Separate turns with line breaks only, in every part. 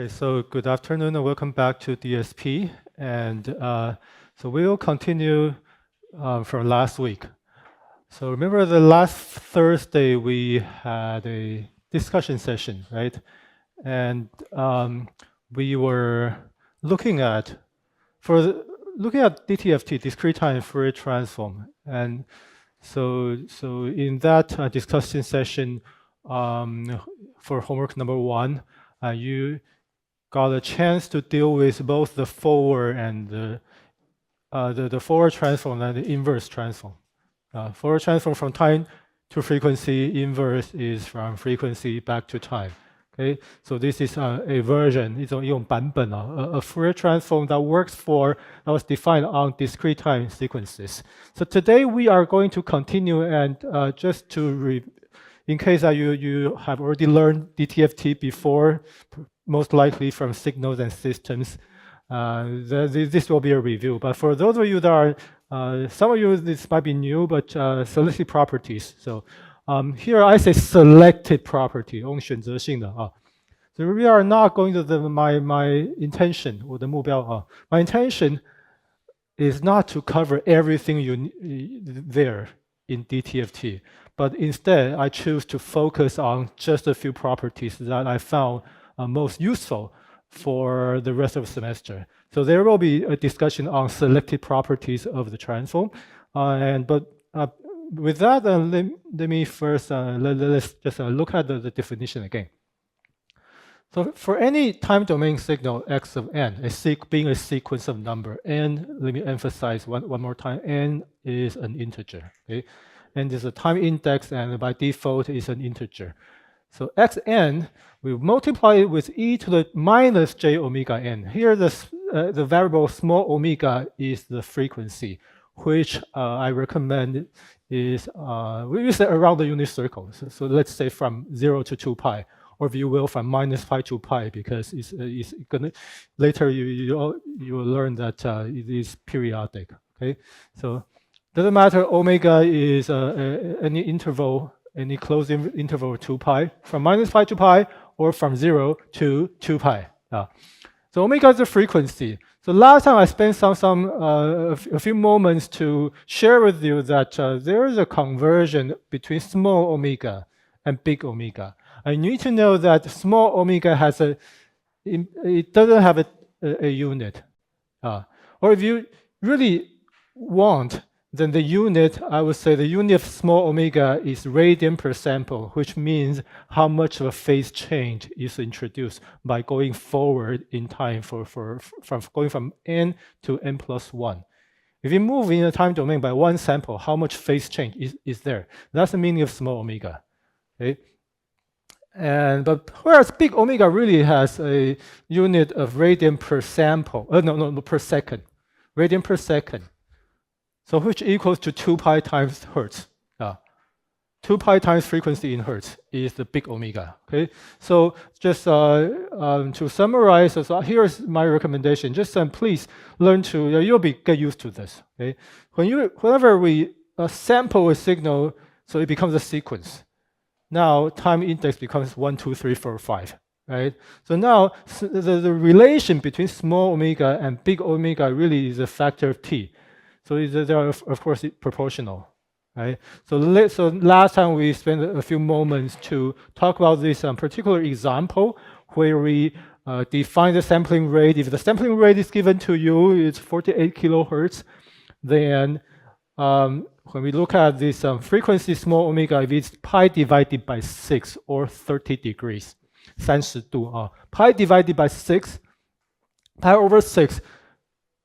right, so good afternoon and welcome back to DSP. And so we will continue from last week. So remember the last Thursday we had a discussion session, right? And we were looking at DTFT, discrete-time Fourier transform. And so in that discussion session for homework number 1, you got a chance to deal with both the forward and the forward transform and the inverse transform. Forward transform from time to frequency, inverse is from frequency back to time. Okay, so this is a version, 一种版本, a Fourier transform that was defined on discrete time sequences. So today we are going to continue, and just to in case you have already learned DTFT before, most likely from signals and systems, this will be a review. But for those of you that are, some of you this might be new, but selected properties. So here I say selected property, 用选择性的啊. So we are not going to my intention, 我的目标啊. My intention is not to cover everything there in DTFT, but instead I choose to focus on just a few properties that I found most useful for the rest of the semester. So there will be a discussion on selected properties of the transform, but with that, let me first let's just look at the definition again. So for any time domain signal x of n, being a sequence of number, n, let me emphasize one more time, n is an integer. Okay? N is a time index, and by default is an integer. So xn, we multiply it with e to the minus j omega n. Here the variable small omega is the frequency, which I recommend is, we use it around the unit circle. So let's say from 0 to 2 pi, or if you will, from minus pi to pi, because it's gonna, later you will learn that it is periodic, okay? So doesn't matter, omega is any interval, any closed interval 2 pi, from minus pi to pi, or from 0 to 2 pi. So omega is the frequency. So last time I spent a few moments to share with you that there is a conversion between small omega and big omega. And you need to know that small omega has it doesn't have a unit. Or if you really want, then the unit, I would say the unit of small omega is radian per sample, which means how much of a phase change is introduced by going forward in time from going from n to n plus 1. If you move in a time domain by one sample, how much phase change is there? That's the meaning of small omega. Okay? But whereas big omega really has a unit of radian per sample, per second, radian per second. So which equals to 2 pi times hertz. 2 pi times frequency in hertz is the big omega. Okay, so just to summarize, so here's my recommendation. Just please learn to, you'll get used to this. Okay, whenever we sample a signal, so it becomes a sequence. Now time index becomes 1, 2, 3, 4, 5. Right. So now the relation between small omega and big omega really is a factor of t. So they are, of course, proportional, right? So last time we spent a few moments to talk about this particular example where we define the sampling rate. If the sampling rate is given to you, it's 48 kilohertz, then when we look at this frequency small omega, if it's pi divided by 6 or 30 degrees, 30度, pi divided by 6, pi over 6,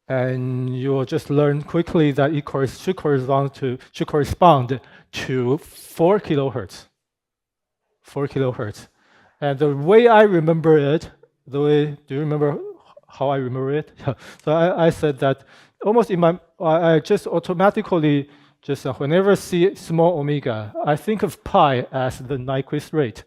and you will just learn quickly that it should correspond to 4 kilohertz. 4 kilohertz. And the way I remember it, do you remember how I remember it? So I said that almost I just automatically, just whenever I see small omega, I think of pi as the Nyquist rate,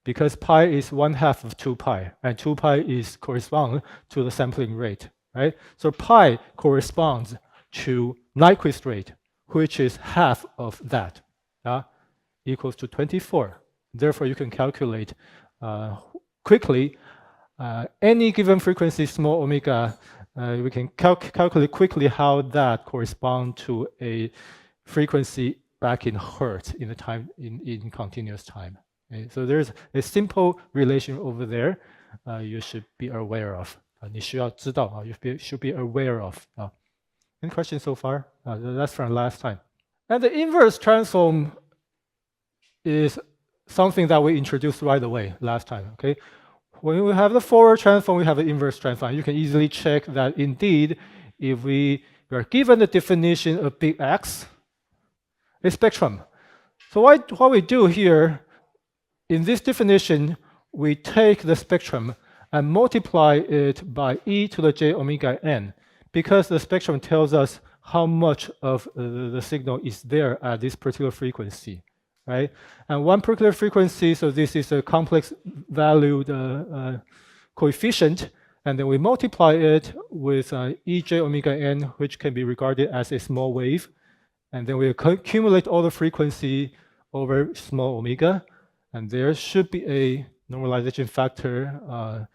because pi is 1/2 of 2 pi, and 2 pi corresponds to the sampling rate. Right? So pi corresponds to Nyquist rate, which is half of that, equals to 24. Therefore, you can calculate quickly any given frequency, small omega, we can calculate quickly how that corresponds to a frequency back in hertz in the time in continuous time. Okay? So there's a simple relation over there you should be aware of. 你需要知道 you should be aware of. Any questions so far? That's from last time. And the inverse transform is something that we introduced right away last time. Okay, when we have the Fourier transform, we have the inverse transform. You can easily check that indeed, if we are given the definition of big X, a spectrum. So what we do here, in this definition, we take the spectrum and multiply it by e to the j omega n, because the spectrum tells us how much of the signal is there at this particular frequency, right? And one particular frequency, so this is a complex valued coefficient, and then we multiply it with ej omega n, which can be regarded as a small wave, and then we accumulate all the frequency over small omega, and there should be a normalization factor.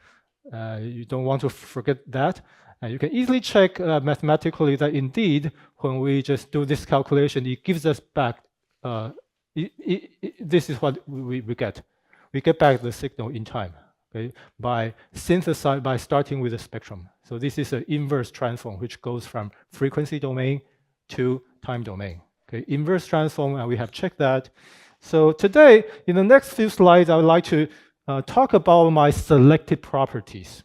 You don't want to forget that. And you can easily check mathematically that indeed, when we just do this calculation, it gives us back, this is what we get. We get back the signal in time, okay, by starting with the spectrum. So this is an inverse transform, which goes from frequency domain to time domain. Okay, inverse transform, and we have checked that. So today, in the next few slides, I would like to talk about my selected properties.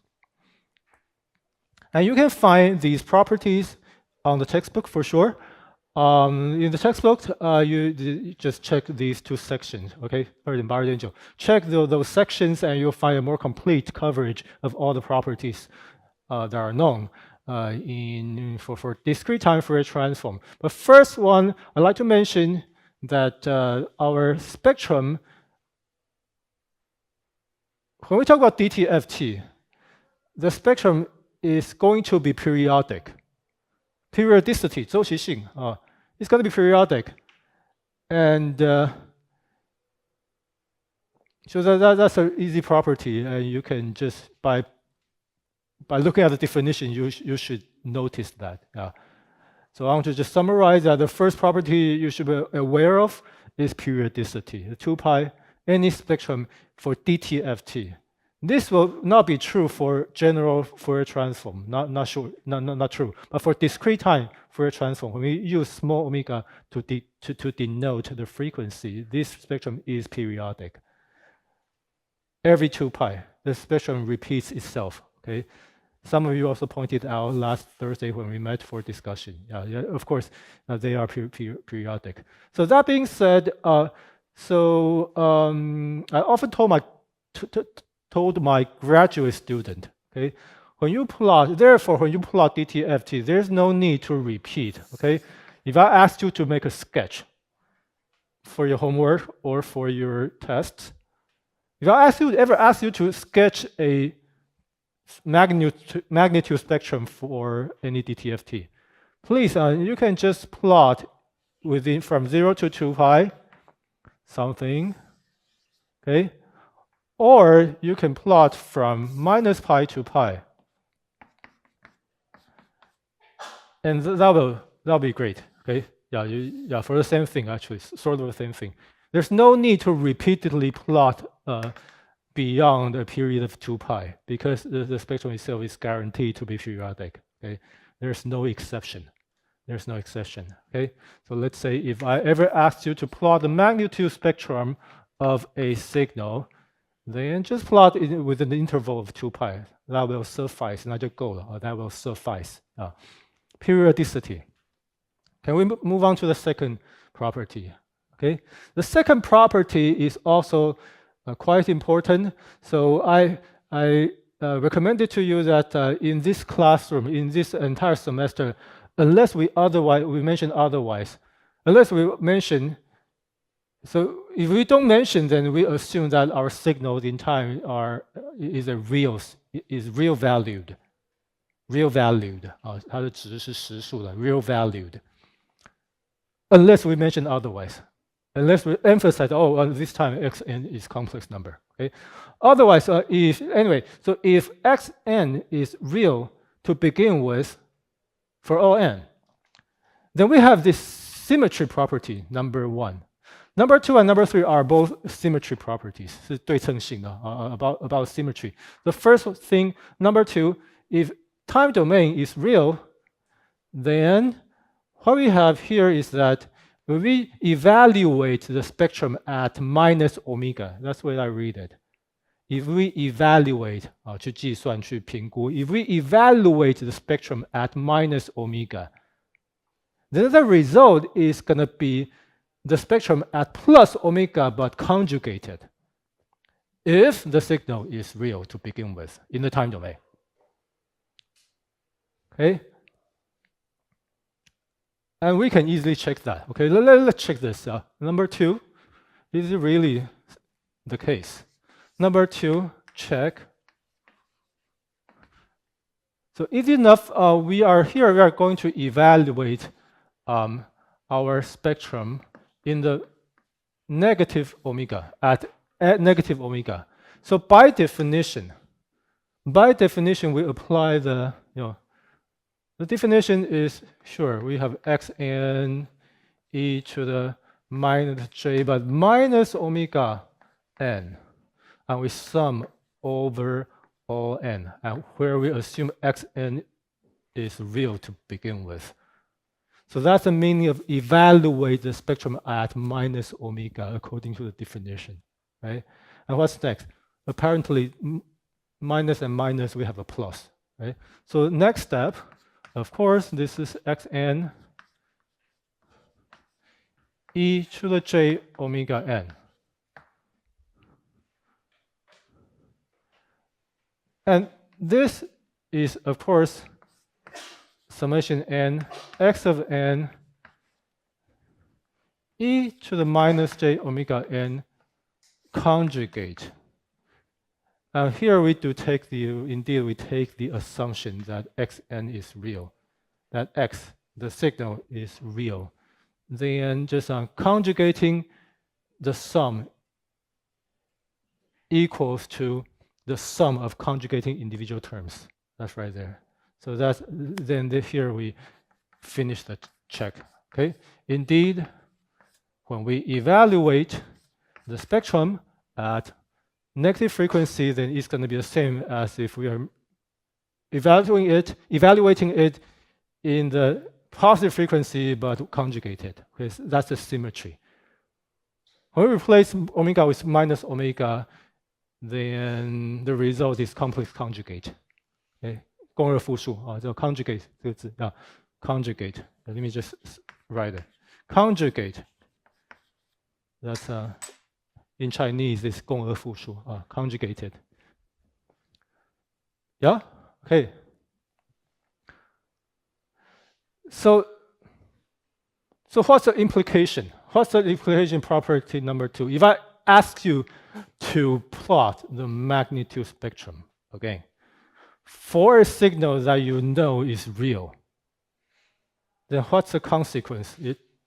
And you can find these properties on the textbook for sure. In the textbook, you just check these two sections, okay? Check those sections and you'll find a more complete coverage of all the properties that are known for discrete time Fourier transform. But first one, I'd like to mention that our spectrum, when we talk about DTFT, the spectrum is going to be periodic. Periodicity, 周期性, it's going to be periodic. And so that's an easy property. And you can just, by looking at the definition, you should notice that. So I want to just summarize that the first property you should be aware of is periodicity. The 2 pi, any spectrum for DTFT. This will not be true for general Fourier transform, not true. But for discrete time Fourier transform, when we use small omega to denote the frequency, this spectrum is periodic. Every 2 pi, the spectrum repeats itself. Okay, some of you also pointed out last Thursday when we met for discussion. Yeah, of course, they are periodic. So that being said, I often told my graduate student, okay, when you plot DTFT, there's no need to repeat, okay? If I asked you to make a sketch for your homework or for your tests, if I ever asked you to sketch a magnitude spectrum for any DTFT, please, you can just plot from 0 to 2 pi, something, okay? Or you can plot from minus pi to pi. And that'll be great, okay? Yeah, for the same thing, actually, sort of the same thing. There's no need to repeatedly plot beyond a period of 2 pi, because the spectrum itself is guaranteed to be periodic, okay? There's no exception. There's no exception, okay? So let's say if I ever asked you to plot the magnitude spectrum of a signal, then just plot it with an interval of 2 pi. That will suffice. That will suffice. Periodicity. Can we move on to the second property? Okay. The second property is also quite important. So I recommended to you that in this classroom, in this entire semester, unless we mention otherwise, so if we don't mention, then we assume that our signals in time is real valued. Real valued. 它的值是实数的 real valued. Unless we mention otherwise. unless we emphasize, oh, well, this time xn is complex number. Okay. Otherwise, if xn is real to begin with for all n, then we have this symmetry property, number 1. Number 2 and number 3 are both symmetry properties, 是对称性的, about symmetry. The first thing, number 2, if time domain is real, then what we have here is that when we evaluate the spectrum at minus omega, that's where I read it. If we evaluate, 去计算, 去评估, if we evaluate the spectrum at minus omega, then the result is going to be the spectrum at plus omega but conjugated if the signal is real to begin with in the time domain. Okay? And we can easily check that. Okay, let's check this. Number 2, is it really the case? Number 2, check. So easy enough, we are going to evaluate our spectrum in the negative omega, at negative omega. So by definition, we apply the, the definition is, sure, we have xn e to the minus j, but minus omega n, and we sum over all n, and where we assume xn is real to begin with. So that's the meaning of evaluate the spectrum at minus omega according to the definition, right? And what's next? Apparently, minus and minus, we have a plus, right? So next step, of course, this is xn e to the j omega n. And this is, of course, summation n, x of n, e to the minus j omega n conjugate. And here we do take we take the assumption that xn is real, that x, the signal, is real. Then just conjugating the sum equals to the sum of conjugating individual terms. That's right there. So that's, then here we finish the check. Okay. Indeed, when we evaluate the spectrum at negative frequency, then it's going to be the same as if we are evaluating it in the positive frequency but conjugated. Okay. So that's the symmetry. When we replace omega with minus omega, then the result is complex conjugate. Okay. 共二复数啊，叫 conjugate 这个字啊 ，conjugate. Let me just write it. Conjugate. That's in Chinese is 共二复数啊 ，conjugated. Yeah. Okay. So what's the implication? What's the implication property number 2? If I ask you to plot the magnitude spectrum again, for a signal that you know is real, then what's the consequence?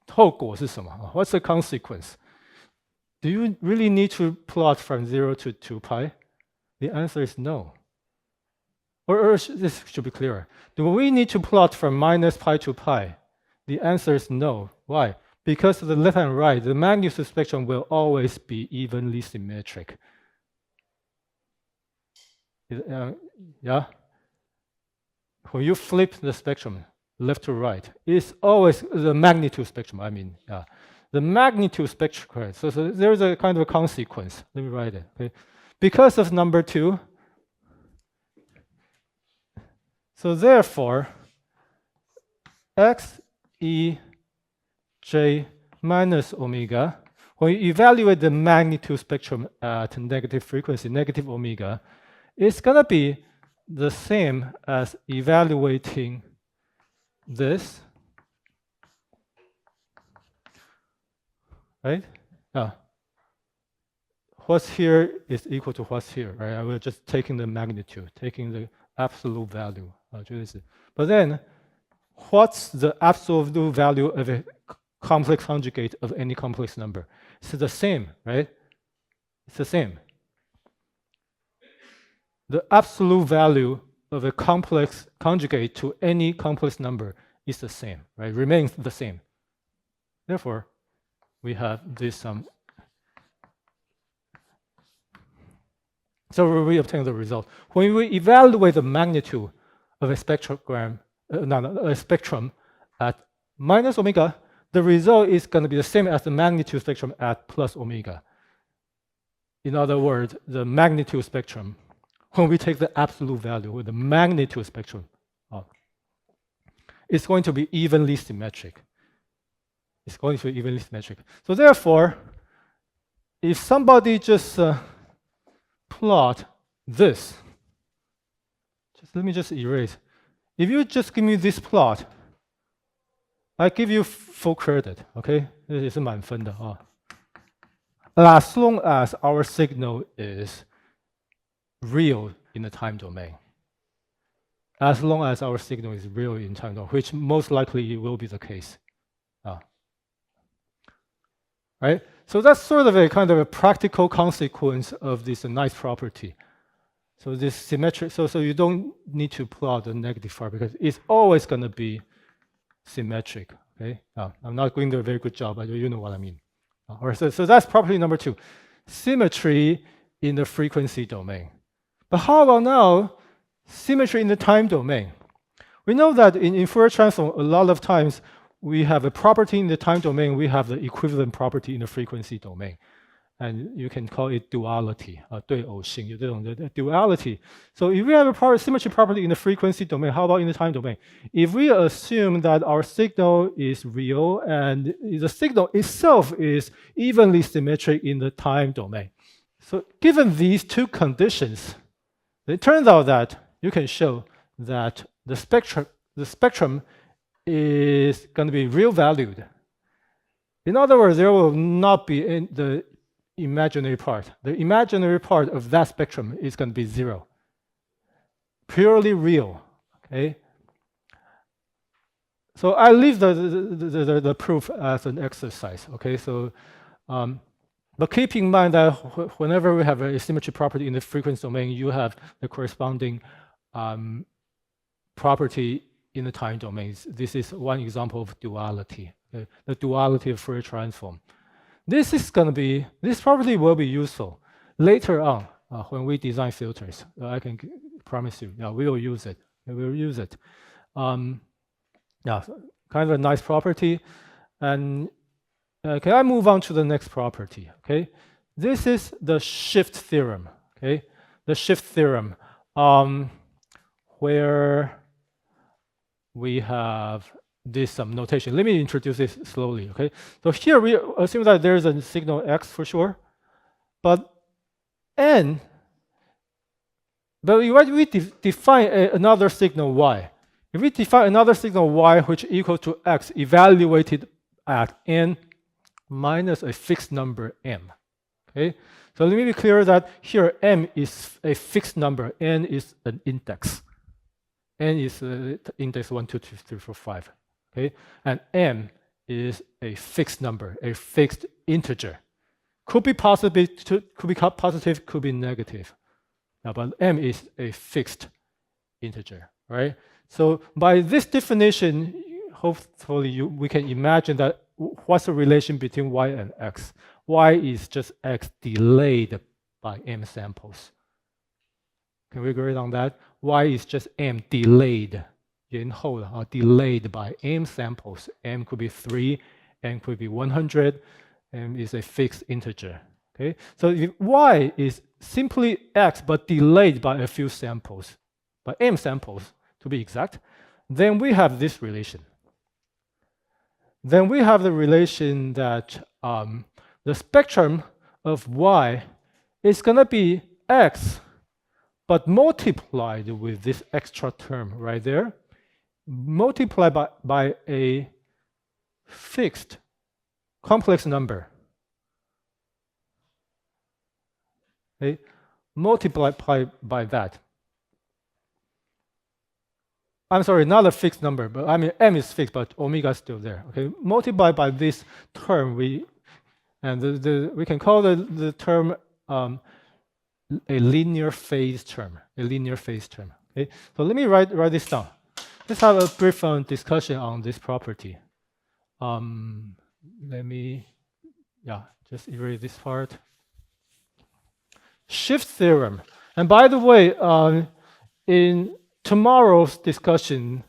后果是什么? What's the consequence? Do you really need to plot from 0 to 2 pi? The answer is no. Or this should be clearer. Do we need to plot from minus pi to pi? The answer is no. Why? Because of the left and right, the magnitude spectrum will always be evenly symmetric. Yeah? When you flip the spectrum left to right, it's always the magnitude spectrum, I mean. Yeah. The magnitude spectrum. So there's a kind of a consequence. Let me write it. Okay? Because of number 2, so therefore, x e j minus omega, when you evaluate the magnitude spectrum at negative frequency, negative omega, it's going to be the same as evaluating this, right? What's here is equal to what's here, right? I will just taking the magnitude, taking the absolute value. But then, what's the absolute value of a complex conjugate of any complex number. It's the same, right? It's the same. The absolute value of a complex conjugate to any complex number is the same, right? Remains the same. Therefore, we have this so we obtain the result. When we evaluate the magnitude of a spectrum at minus omega, the result is going to be the same as the magnitude spectrum at plus omega. In other words, the magnitude spectrum, when we take the absolute value with the magnitude spectrum, it's going to be evenly symmetric. It's going to be evenly symmetric. So therefore, if somebody just plot this, let me just erase. If you just give me this plot, I give you full credit, okay? 这也是满分的啊。As long as our signal is real in the time domain. As long as our signal is real in time domain, which most likely it will be the case. Right? So that's sort of a kind of a practical consequence of this nice property. So this symmetric, so you don't need to plot the negative part because it's always going to be symmetric. Okay? I'm not doing a very good job, but you know what I mean. All right, so that's property number 2. Symmetry in the frequency domain. But how about now symmetry in the time domain? We know that in Fourier transform, a lot of times we have a property in the time domain, we have the equivalent property in the frequency domain. And you can call it duality, 对偶性，有这种的 duality. So if we have a symmetry property in the frequency domain, how about in the time domain? If we assume that our signal is real and the signal itself is evenly symmetric in the time domain. So given these two conditions, it turns out that you can show that the spectrum is going to be real valued. In other words, there will not be the imaginary part. The imaginary part of that spectrum is going to be 0. Purely real. Okay. So I leave the proof as an exercise. Okay. So, but keep in mind that whenever we have a symmetry property in the frequency domain, you have the corresponding property in the time domains. This is one example of duality, the duality of Fourier transform. This property will be useful later on when we design filters. I can promise you, yeah, we will use it. We will use it. Yeah, kind of a nice property. And can I move on to the next property? Okay, this is the shift theorem. Okay, the shift theorem, where we have this notation. Let me introduce this slowly. Okay, so here we assume that there's a signal x for sure, but n. But we define another signal y. If we define another signal y which equals to x evaluated at n minus a fixed number m. Okay, so let me be clear that here m is a fixed number, n is an index. N is index 1, 2, 3, 4, 5. Okay, and m is a fixed number, a fixed integer. Could be positive, could be negative. But m is a fixed integer, right? So by this definition, hopefully we can imagine that what's the relation between y and x? Y is just x delayed by m samples. Can we agree on that? Y is just m delayed, 延后的, delayed by m samples. M could be 3, m could be 100, m is a fixed integer. Okay, so if y is simply x but delayed by a few samples, by m samples to be exact, then we have this relation. Then we have the relation that the spectrum of y is going to be x, but multiplied with this extra term right there, multiplied by a fixed complex number. Okay? Multiplied by that. I'm sorry, not a fixed number, but I mean m is fixed, but omega is still there. Okay, multiplied by this term, we can call the term a linear phase term. A linear phase term. Okay, so let me write this down. Let's have a brief discussion on this property. Let me, just erase this part. Shift theorem. And by the way, in tomorrow's discussion,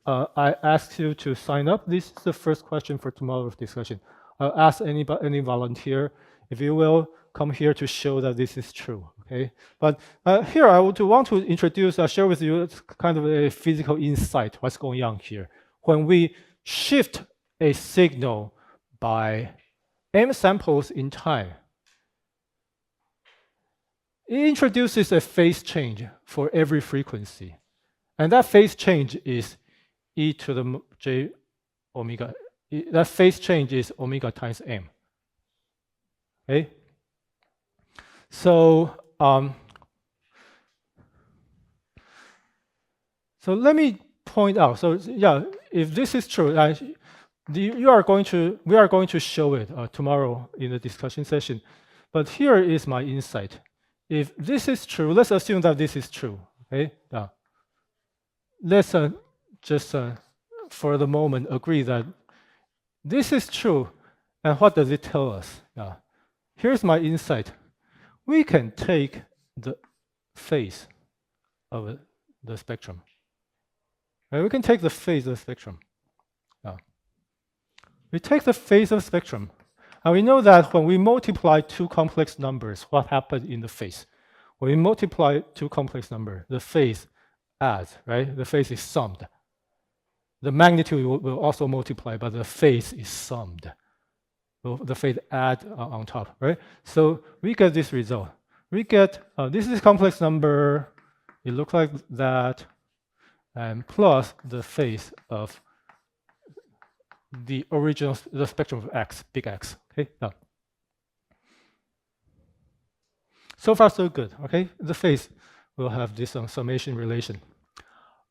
I asked you to sign up. This is the first question for tomorrow's discussion. I'll ask any volunteer, if you will, come here to show that this is true. Okay, but here I would want to introduce, share with you kind of a physical insight. What's going on here when we shift a signal by m samples in time? It introduces a phase change for every frequency. And that phase change is e to the j omega. That phase change is omega times m. Okay? So let me point out. So if this is true, we are going to show it tomorrow in the discussion session. But here is my insight. If this is true, let's assume that this is true. Okay, let's just for the moment agree that this is true. And what does it tell us? Here's my insight. We can take the phase of the spectrum. We can take the phase of the spectrum. We take the phase of the spectrum. And we know that when we multiply two complex numbers, what happens in the phase? When we multiply two complex numbers, the phase adds, right? The phase is summed. The magnitude will also multiply, but the phase is summed. The phase add on top, right? So we get this result. We get, this is complex number, it looks like that, and plus the phase of the original, the spectrum of X, big X, okay? So far, so good, okay? The phase will have this summation relation.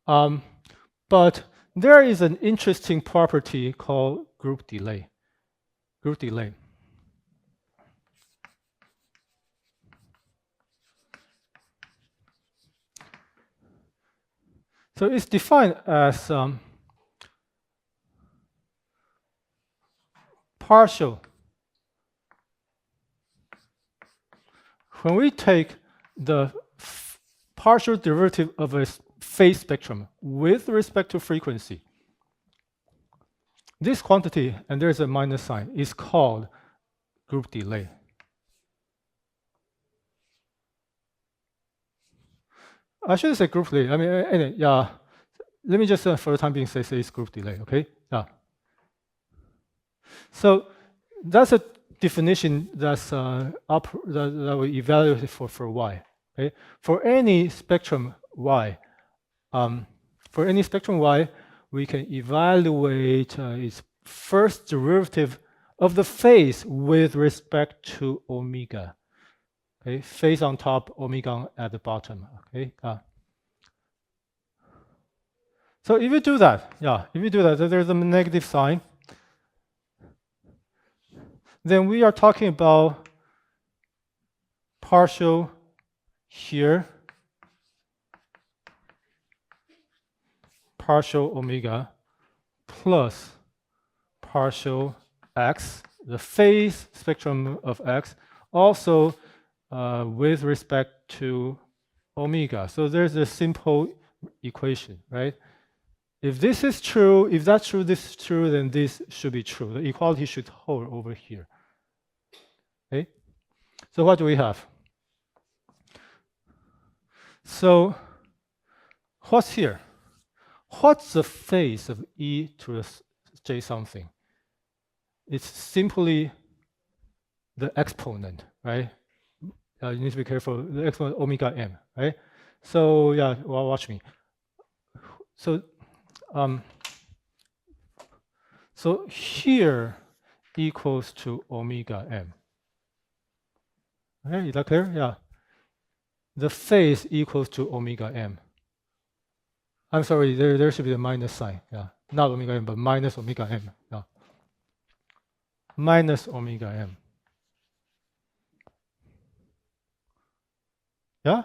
But there is an interesting property called group delay. Group delay. So it's defined as partial. When we take the partial derivative of a phase spectrum with respect to frequency, this quantity, and there's a minus sign, is called group delay. I should say group delay. I mean, anyway, let me just for the time being say it's group delay, okay? So that's a definition that's that we evaluate for y. Okay, for any spectrum y, we can evaluate its first derivative of the phase with respect to omega. Okay, phase on top, omega at the bottom. Okay. So if you do that, there's a negative sign. Then we are talking about partial here, partial omega plus partial x, the phase spectrum of x, also with respect to omega. So there's a simple equation, right? If this is true, if that's true, this is true, then this should be true. The equality should hold over here. Okay? So what do we have? So what's here? What's the phase of e to the j something? It's simply the exponent, right? You need to be careful. The exponent omega m, right? So well, watch me. So so here equals to omega m. Okay, is that clear? The phase equals to omega m. I'm sorry, there should be a minus sign. Yeah, not omega m, but minus omega m. Yeah, minus omega m. Yeah.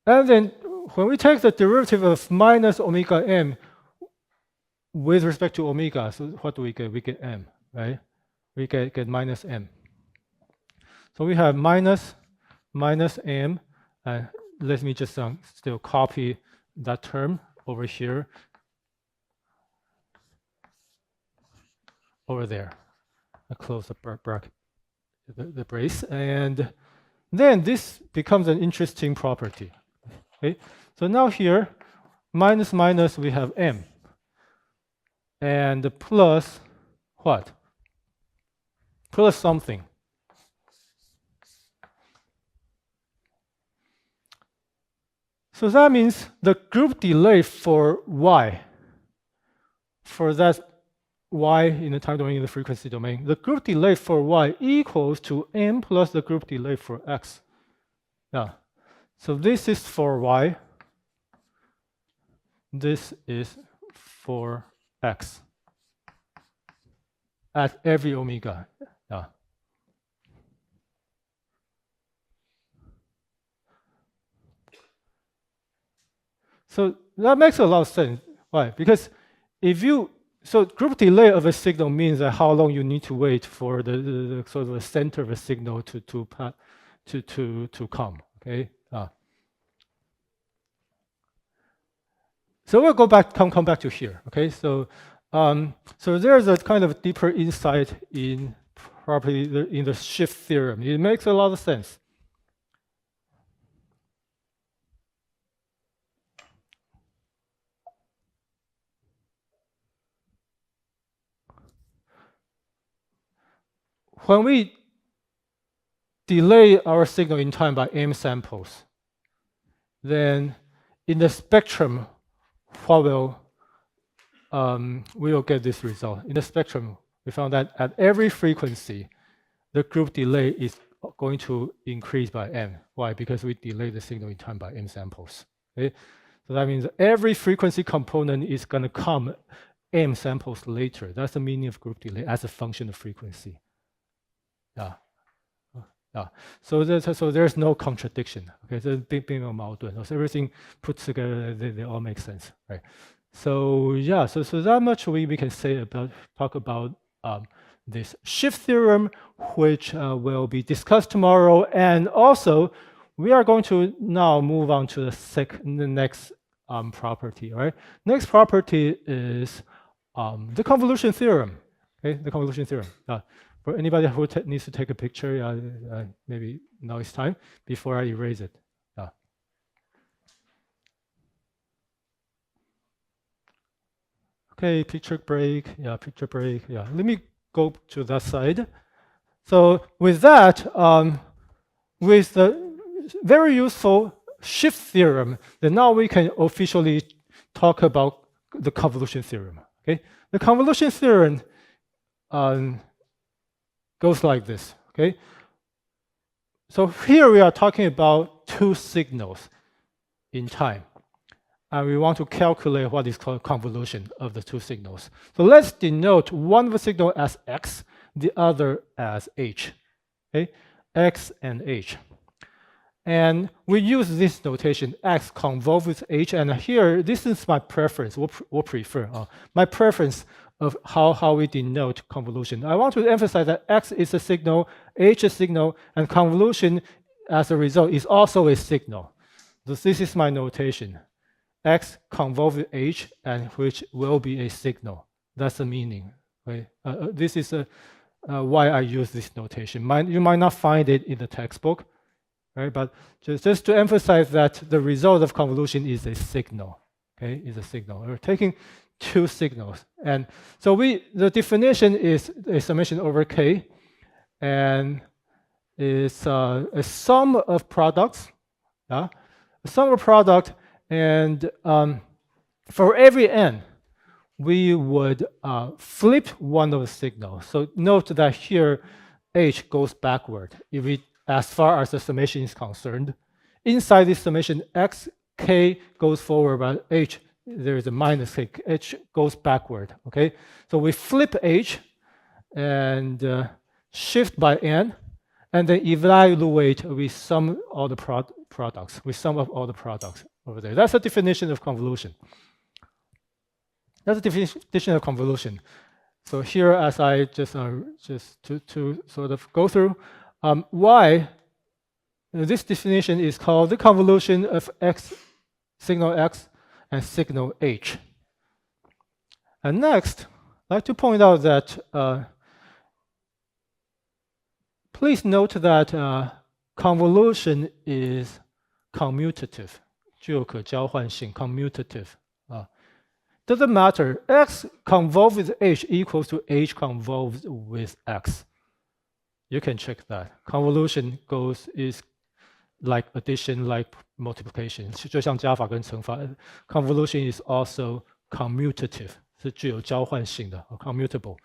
And then when we take the derivative of minus omega m with respect to omega, so what do we get? We get m, right? We get minus m. So we have minus m, and let me just still copy that term over here, over there. I close the bracket, the brace, and then this becomes an interesting property. Okay, so now here, minus we have m, and plus what? Plus something. So that means the group delay for y, for that y in the time domain in the frequency domain, the group delay for y equals to m plus the group delay for x. Yeah. So this is for y. This is for x at every omega. Yeah. So that makes a lot of sense. Why? Because if you group delay of a signal means that how long you need to wait for the sort of the center of a signal to come. Okay. So we'll come back to here. Okay. So there's a kind of deeper insight in in the shift theorem. It makes a lot of sense. When we delay our signal in time by m samples, then in the spectrum, what we will get this result. In the spectrum, we found that at every frequency, the group delay is going to increase by m. Why? Because we delay the signal in time by m samples. Okay? So that means every frequency component is going to come m samples later. That's the meaning of group delay as a function of frequency. Yeah. So there's no contradiction. Okay, so 并没有矛盾. So everything put together, they all make sense, right? So yeah, so that much we can say talk about this shift theorem, which will be discussed tomorrow, and also we are going to now move on to the next property. Right? Next property is the convolution theorem. Okay, the convolution theorem. For anybody who needs to take a picture, maybe now it's time before I erase it. Okay, picture break. Yeah, picture break. Yeah, let me go to that side. So with that, with the very useful shift theorem, then now we can officially talk about the convolution theorem. Okay, the convolution theorem goes like this, okay? So here we are talking about two signals in time. And we want to calculate what is called convolution of the two signals. So let's denote one of the signal as x, the other as h, okay? X and h. And we use this notation, x convolve with h, and here, this is my preference, or prefer, my preference of how we denote convolution. I want to emphasize that x is a signal, h is a signal, and convolution as a result is also a signal. So this is my notation. X convolve with h, and which will be a signal. That's the meaning. Right? This is why I use this notation. You might not find it in the textbook, right? But just to emphasize that the result of convolution is a signal. Okay, is a signal. We're taking two signals, and so the definition is a summation over k, and is a sum of products, a sum of product, and for every n, we would flip one of the signals. So note that here h goes backward. If we, as far as the summation is concerned, inside this summation, x k goes forward, but h, there is a minus k, h goes backward, okay? So we flip h and shift by n, and then evaluate, we sum all the products. We sum up all the products over there. That's the definition of convolution. That's the definition of convolution. So here, as I just to sort of go through, y, this definition is called the convolution of x, signal x, and signal h. And next, I'd like to point out that please note that convolution is commutative, 具有可交换性 commutative. Doesn't matter. X convolved with h equals to h convolved with x. You can check that. Convolution is like addition, like multiplication. 就像加法跟乘法 Convolution is also commutative. 是具有交换性的 commutable.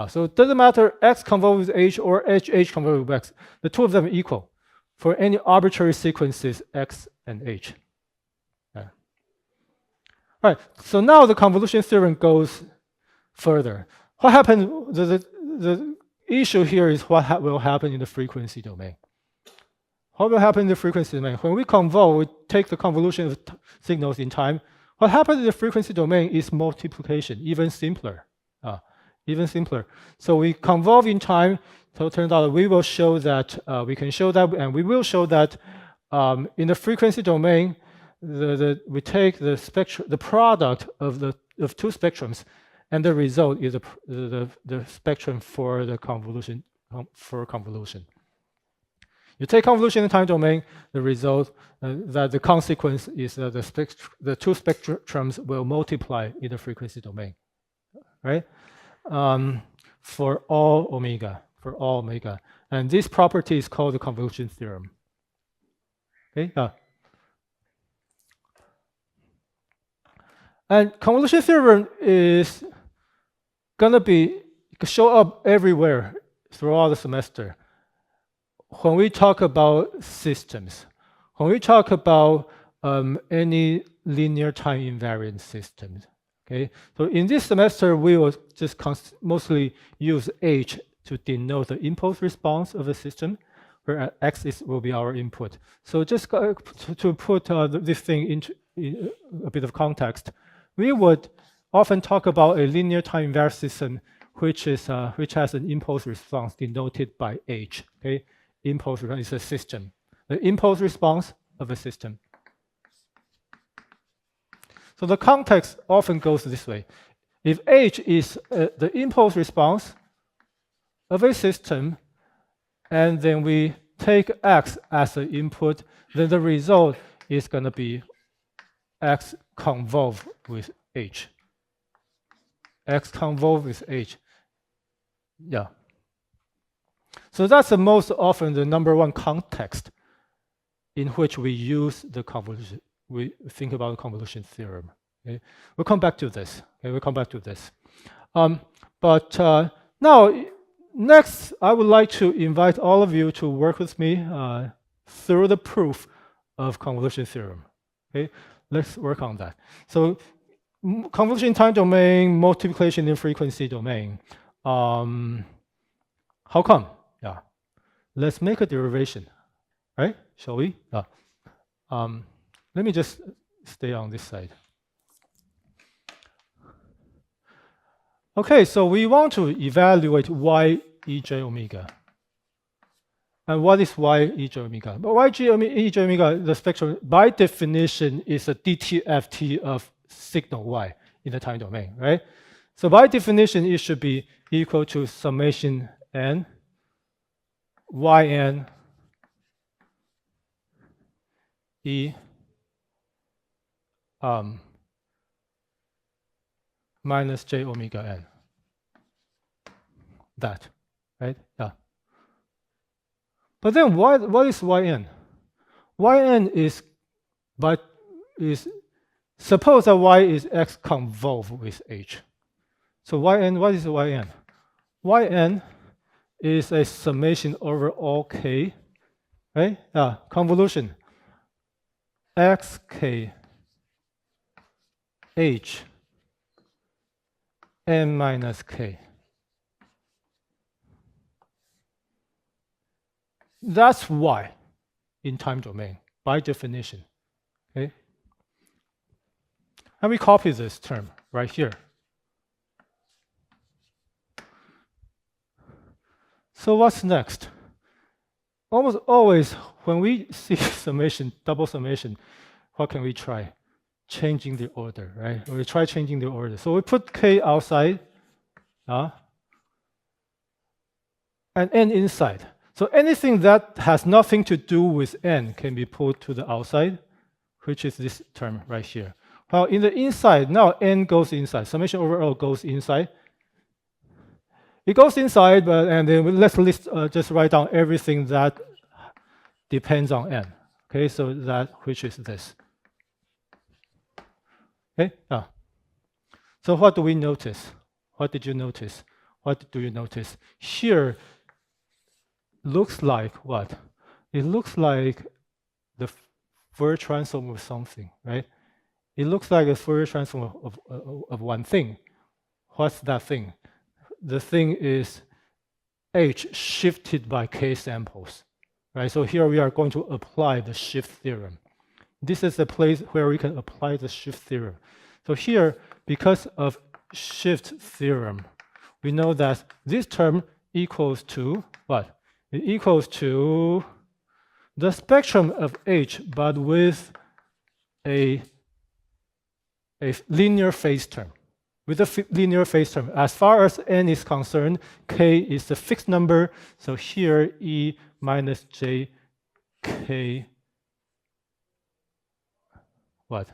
So it doesn't matter x convolved with h or h convolved with x. The two of them are equal for any arbitrary sequences x and h. All right, so now the convolution theorem goes further. What happened? The issue here is what will happen in the frequency domain. What will happen in the frequency domain? When we convolve, we take the convolution of signals in time. What happens in the frequency domain is multiplication, even simpler. So we convolve in time. So it turns out we will show that we can show that, and we will show that in the frequency domain, we take the product of two spectrums, and the result is the spectrum for the convolution. You take convolution in the time domain, the result that the consequence is that the two spectrums will multiply in the frequency domain, right? For all omega, and this property is called the convolution theorem. Okay. And convolution theorem is gonna show up everywhere throughout the semester. When we talk about systems, when we talk about any linear time invariant systems, okay. So in this semester, we will just mostly use h to denote the impulse response of a system, where x will be our input. So just to put this thing into a bit of context, we would often talk about a linear time invariant system, which has an impulse response denoted by h. Okay, impulse response is a system. The impulse response of a system. So the context often goes this way: if h is the impulse response of a system, and then we take x as the input, then the result is going to be x convolved with h. X convolved with h. Yeah. So that's the most often the number one context in which we use the convolution. We think about the convolution theorem. Okay? We'll come back to this. Okay? We'll come back to this. Now, next, I would like to invite all of you to work with me through the proof of convolution theorem. Okay? Let's work on that. So convolution in time domain, multiplication in frequency domain. How come? Yeah. Let's make a derivation, right? Shall we? Let me just stay on this side. Okay, so we want to evaluate y ej omega. And what is y ej omega? But y ej omega, the spectrum, by definition, is a DTFT of signal y in the time domain, right? So by definition, it should be equal to summation n, yn e minus j omega n. That, right? Yeah. But then what is yn? Yn is suppose that y is x convolved with h. So yn, what is yn? Yn is a summation over all k, right? Convolution. xk h n minus k. That's y in time domain by definition. Okay? And we copy this term right here. So what's next? Almost always when we see summation, double summation, what can we try? Changing the order, right? We try changing the order. So we put k outside and n inside. So anything that has nothing to do with n can be put to the outside, which is this term right here. While in the inside, now n goes inside. Summation over O goes inside. It goes inside, but and then let's just write down everything that depends on n. Okay, so that which is this. Okay, so what do we notice? What did you notice? What do you notice? Here looks like what? It looks like the Fourier transform of something, right? It looks like a Fourier transform of one thing. What's that thing? The thing is h shifted by k samples, right? So here we are going to apply the shift theorem. This is the place where we can apply the shift theorem. So here, because of shift theorem, we know that this term equals to what? It equals to the spectrum of h, but with a linear phase term. With a linear phase term. As far as n is concerned, k is the fixed number. So here, e minus j k, what?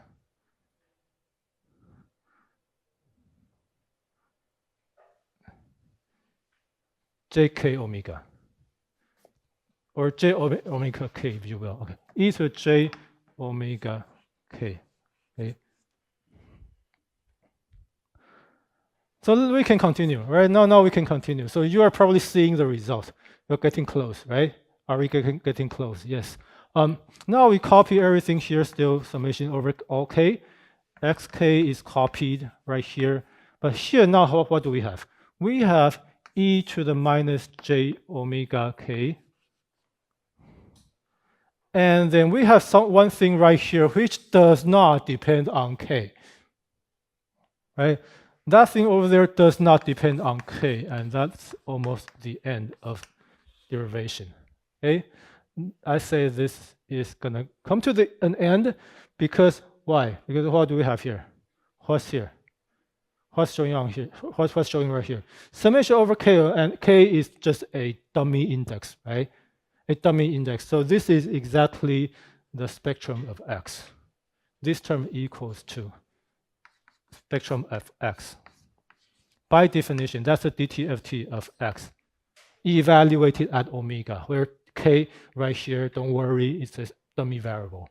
jk omega. Or j omega k, if you will. Okay. E to j omega k. Okay. So we can continue, right? Now we can continue. So you are probably seeing the result. You're getting close, right? Are we getting close? Yes. Now we copy everything here, still summation over all k. xk is copied right here. But here now, what do we have? We have e to the minus j omega k. And then we have one thing right here which does not depend on k, right? That thing over there does not depend on k, and that's almost the end of derivation. Okay, I say this is gonna come to an end because why? Because what do we have here? What's here? What's showing on here? What's showing right here? Summation over k, and k is just a dummy index, right? A dummy index. So this is exactly the spectrum of x. This term equals to spectrum of x. By definition, that's the DTFT of x, evaluated at omega, where k right here, don't worry, it's a dummy variable.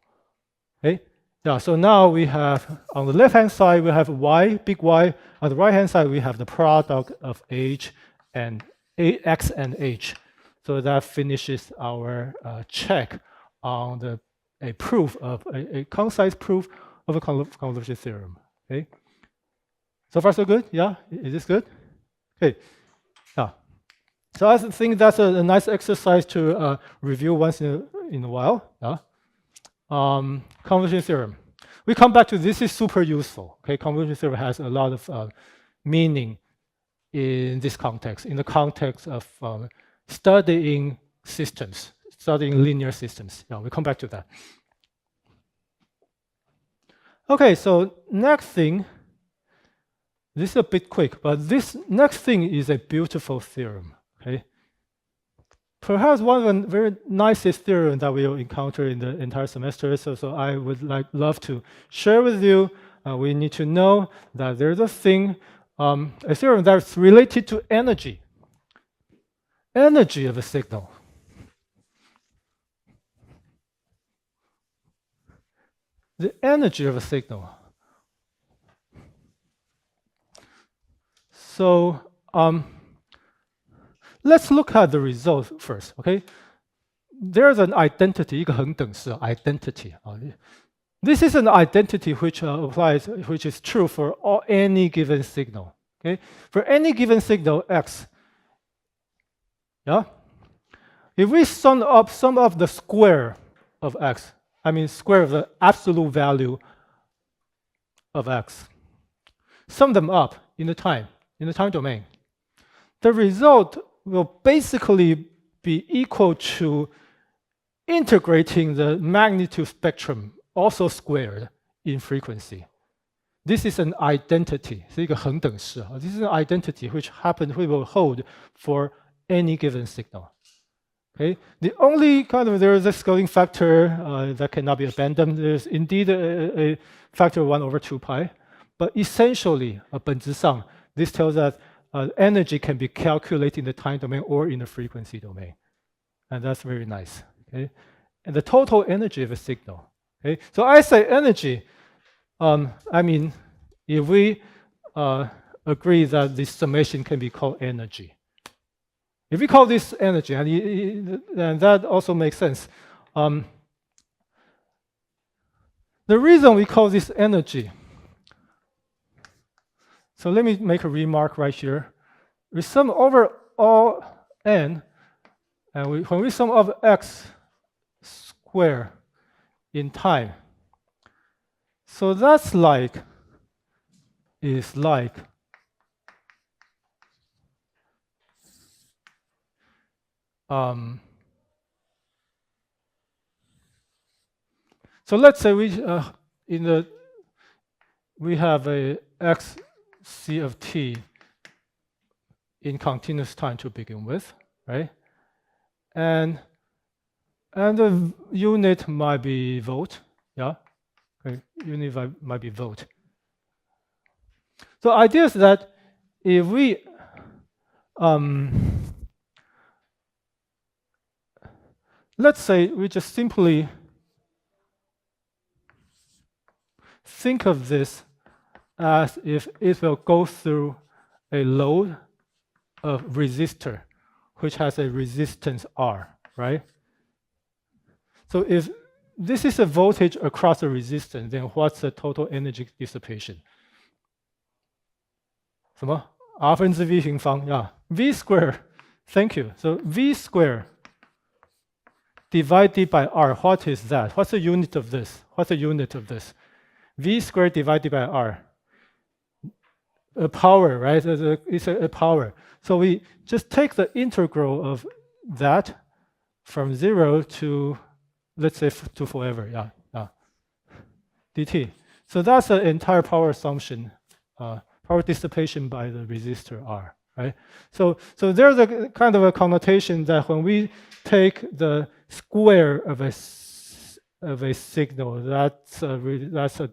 Okay? Yeah, so now we have, on the left-hand side, we have y, big Y. On the right-hand side, we have the product of h and x and h. So that finishes our check on a proof of a concise proof of a convolution theorem. Okay. So far, so good? Yeah? Is this good? Okay. Yeah. So I think that's a nice exercise to review once in a while. Yeah. Convolution theorem. We come back to this is super useful. Okay. Convolution theorem has a lot of meaning in this context, in the context of studying systems, studying linear systems. Yeah, we come back to that. Okay, so next thing, this is a bit quick, but this next thing is a beautiful theorem. Okay, perhaps one of the very nicest theorem that we'll encounter in the entire semester. So I would love to share with you. We need to know that there's a thing, a theorem that's related to energy. Energy of a signal. The energy of a signal. So let's look at the result first, okay? There's an identity, 一个恒等式 identity. This is an identity which applies, which is true for any given signal. Okay, for any given signal x. Yeah, if we sum up the square of x, I mean square of the absolute value of x, sum them up in the time domain, the result will basically be equal to integrating the magnitude spectrum also squared in frequency. This is an identity. 是一个恒等式. This is an identity which will hold for any given signal. Okay. The only there is a scaling factor that cannot be abandoned. There's indeed a factor 1/2 pi, but essentially, 本质上, this tells us energy can be calculated in the time domain or in the frequency domain, and that's very nice. Okay, and the total energy of a signal. Okay, so I say energy. I mean, if we agree that this summation can be called energy. If we call this energy, and that also makes sense. The reason we call this energy, so let me make a remark right here. We sum over all n, and when we sum over x square in time, so that's is like so let's say we have a x c of t in continuous time to begin with, right? And the unit might be volt, yeah. Okay, unit might be volt. So the idea is that if we let's say we just simply think of this as if it will go through a load of resistor which has a resistance R, right? So if this is a voltage across a resistance, then what's the total energy dissipation? 什么 R 分之 V 平方 yeah, V square, thank you. So V square divided by R, what is that? What's the unit of this? What's the unit of this? V squared divided by R. A power, right? It's a power. So we just take the integral of that from 0 to, let's say, to forever, yeah. dt. So that's the entire power assumption, power dissipation by the resistor R, right? So there's a kind of a connotation that when we take the square of a signal, that's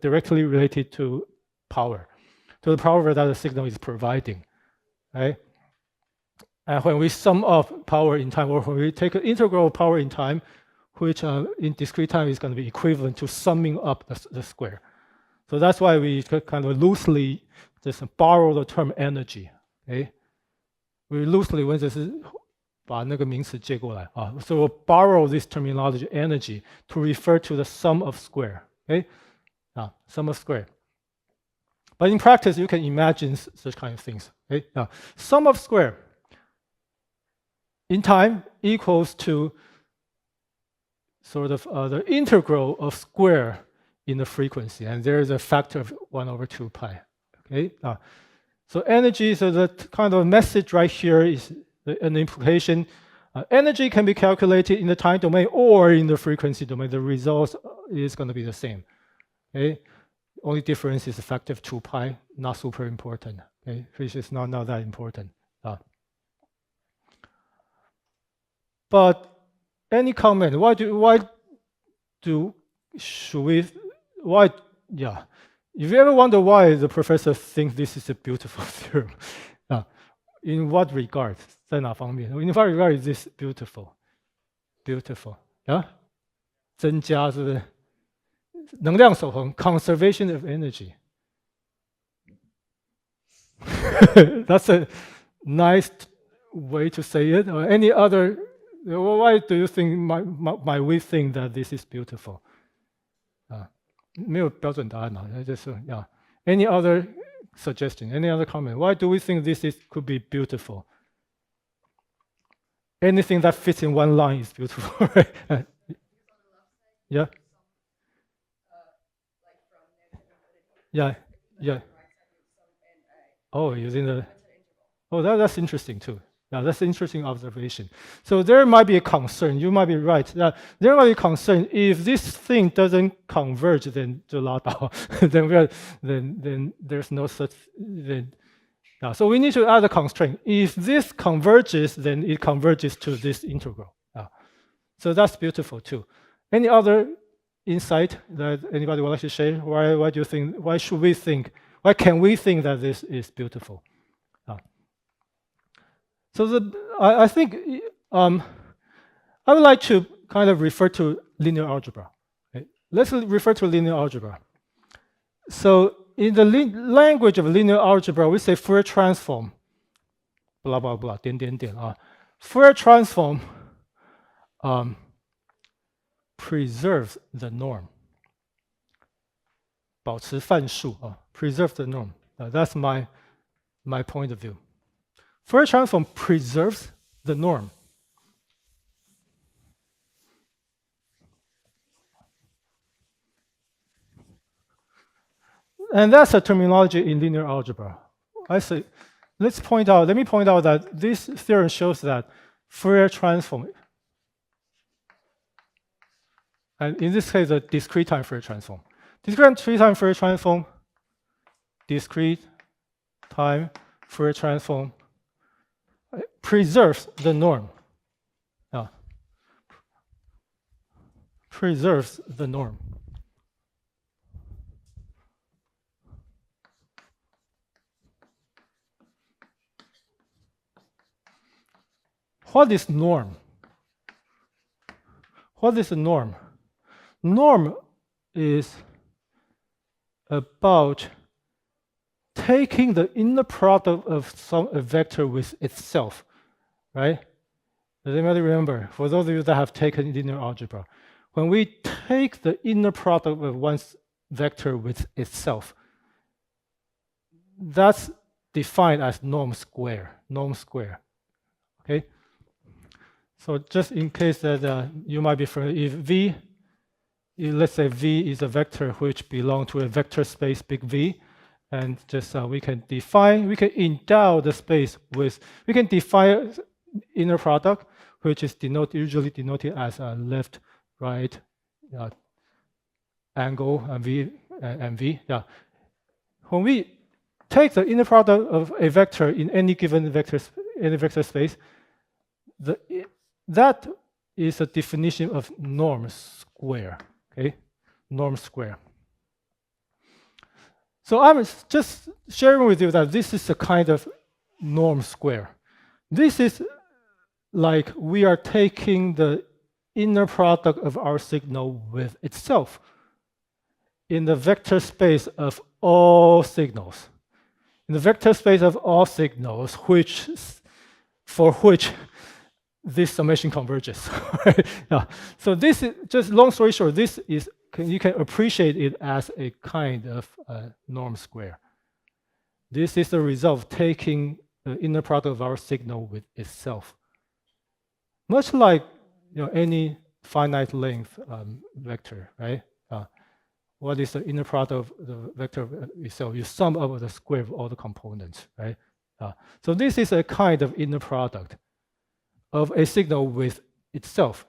directly related to power, to the power that the signal is providing, right? And when we sum up power in time, or when we take an integral of power in time, which in discrete time is going to be equivalent to summing up the square. So that's why we kind of loosely just borrow the term energy. Okay, we loosely when this is 把那个名词借过来啊 so we'll borrow this terminology energy to refer to the sum of square. Okay, sum of square. But in practice, you can imagine such kind of things. Okay, sum of square in time equals to sort of the integral of square in the frequency, and there is a factor of 1/2 pi. Okay, so energy. So the kind of message right here is an implication. Energy can be calculated in the time domain or in the frequency domain. The result is going to be the same. Okay, only difference is a factor of 2 pi, not super important. Okay, which is not that important. But any comment? If you ever wonder why the professor thinks this is a beautiful theorem, in what regard? 在哪方面? In what regard is this beautiful? Beautiful, yeah? 增加是不是? 能量守恒, conservation of energy. That's a nice way to say it. Or any other? Why do you think might we think that this is beautiful? 没有标准答案啊，就是 yeah. Any other suggestion? Any other comment? Why do we think this could be beautiful? Anything that fits in one line is beautiful, right? Yeah. Yeah. Yeah. Oh, using the. Oh, that's interesting too. Yeah, that's an interesting observation. So there might be a concern. You might be right. There might be a concern if this thing doesn't converge, then 就拉倒. then there's no such. So we need to add a constraint. If this converges, then it converges to this integral. So that's beautiful too. Any other insight that anybody would like to share? Why do you think? Why should we think? Why can we think that this is beautiful? So I think I would like to kind of refer to linear algebra. Okay? Let's refer to linear algebra. So in the language of linear algebra, we say Fourier transform, blah, blah, blah, 点点点. Fourier transform preserves the norm. 保持范数, preserve the norm. That's my point of view. Fourier transform preserves the norm. And that's a terminology in linear algebra. I say, let me point out that this theorem shows that Fourier transform, and in this case, a discrete-time Fourier transform. Discrete-time Fourier transform, discrete-time Fourier transform preserves the norm. Preserves the norm. What is norm? What is a norm? Norm is about taking the inner product of a vector with itself, right? Does anybody remember? For those of you that have taken linear algebra, when we take the inner product of one vector with itself, that's defined as norm square. Okay? So just in case that you might be familiar, if V, let's say V is a vector which belongs to a vector space big V, and just we can endow the space with, we can define inner product, which is usually denoted as a left, right, angle, and V. Yeah. When we take the inner product of a vector in any given vector space, that is a definition of norm square. Okay, norm square. So I'm just sharing with you that this is a kind of norm square. This is like we are taking the inner product of our signal with itself in the vector space of all signals. In the vector space of all signals, for which this summation converges. Yeah. So this is just long story short. This is you can appreciate it as a kind of norm square. This is the result of taking the inner product of our signal with itself. Much like any finite length vector, right? What is the inner product of the vector itself? You sum up the square of all the components, right? So this is a kind of inner product of a signal with itself.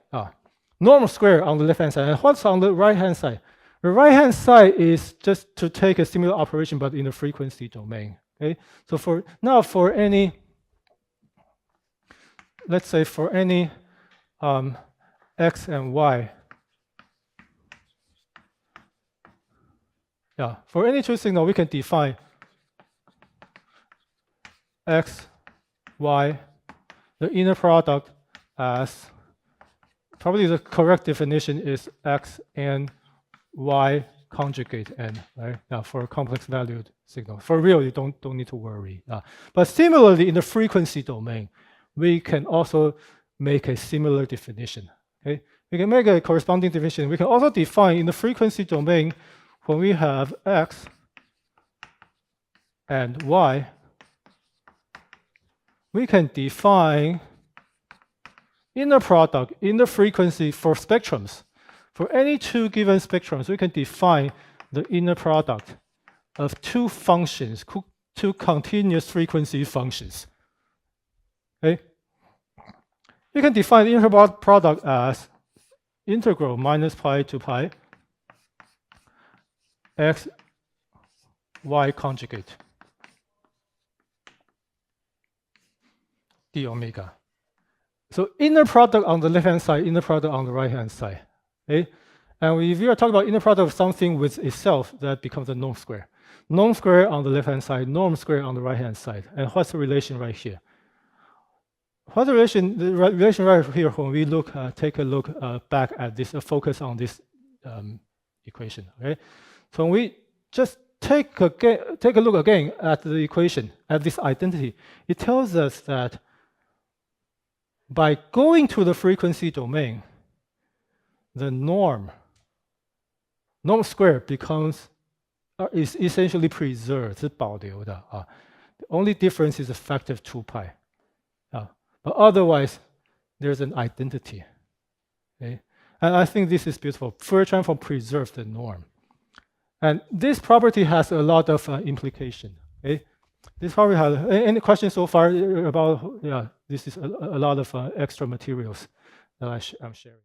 Norm square on the left-hand side. And what's on the right-hand side? The right-hand side is just to take a similar operation, but in the frequency domain. Okay. So for any, let's say for any x and y. Yeah. For any two signal, we can define x, y, the inner product as, probably the correct definition is x and y conjugate n, right? Now for a complex valued signal. For real, you don't need to worry. But similarly, in the frequency domain, we can also make a similar definition. Okay? We can make a corresponding definition. We can also define in the frequency domain, when we have x and y, we can define inner product, inner frequency for spectrums. For any two given spectrums, we can define the inner product of two functions, two continuous frequency functions. Okay? You can define the inner product as integral minus pi to pi x y conjugate d omega. So inner product on the left-hand side, inner product on the right-hand side. Okay? And if you are talking about inner product of something with itself, that becomes a norm square. Norm square on the left-hand side, norm square on the right-hand side. And what's the relation right here? What's the relation? The relation right here when we look, take a look back at this, focus on this equation. Okay, so when we just take a look again at the equation, at this identity, it tells us that by going to the frequency domain, the norm square becomes is essentially preserved, 是保留的啊。The only difference is a factor of 2 pi. But otherwise, there's an identity. Okay? And I think this is beautiful. Fourier transform preserves the norm. And this property has a lot of implication. Okay? This probably has any questions so far about, yeah, this is a lot of extra materials that I'm sharing.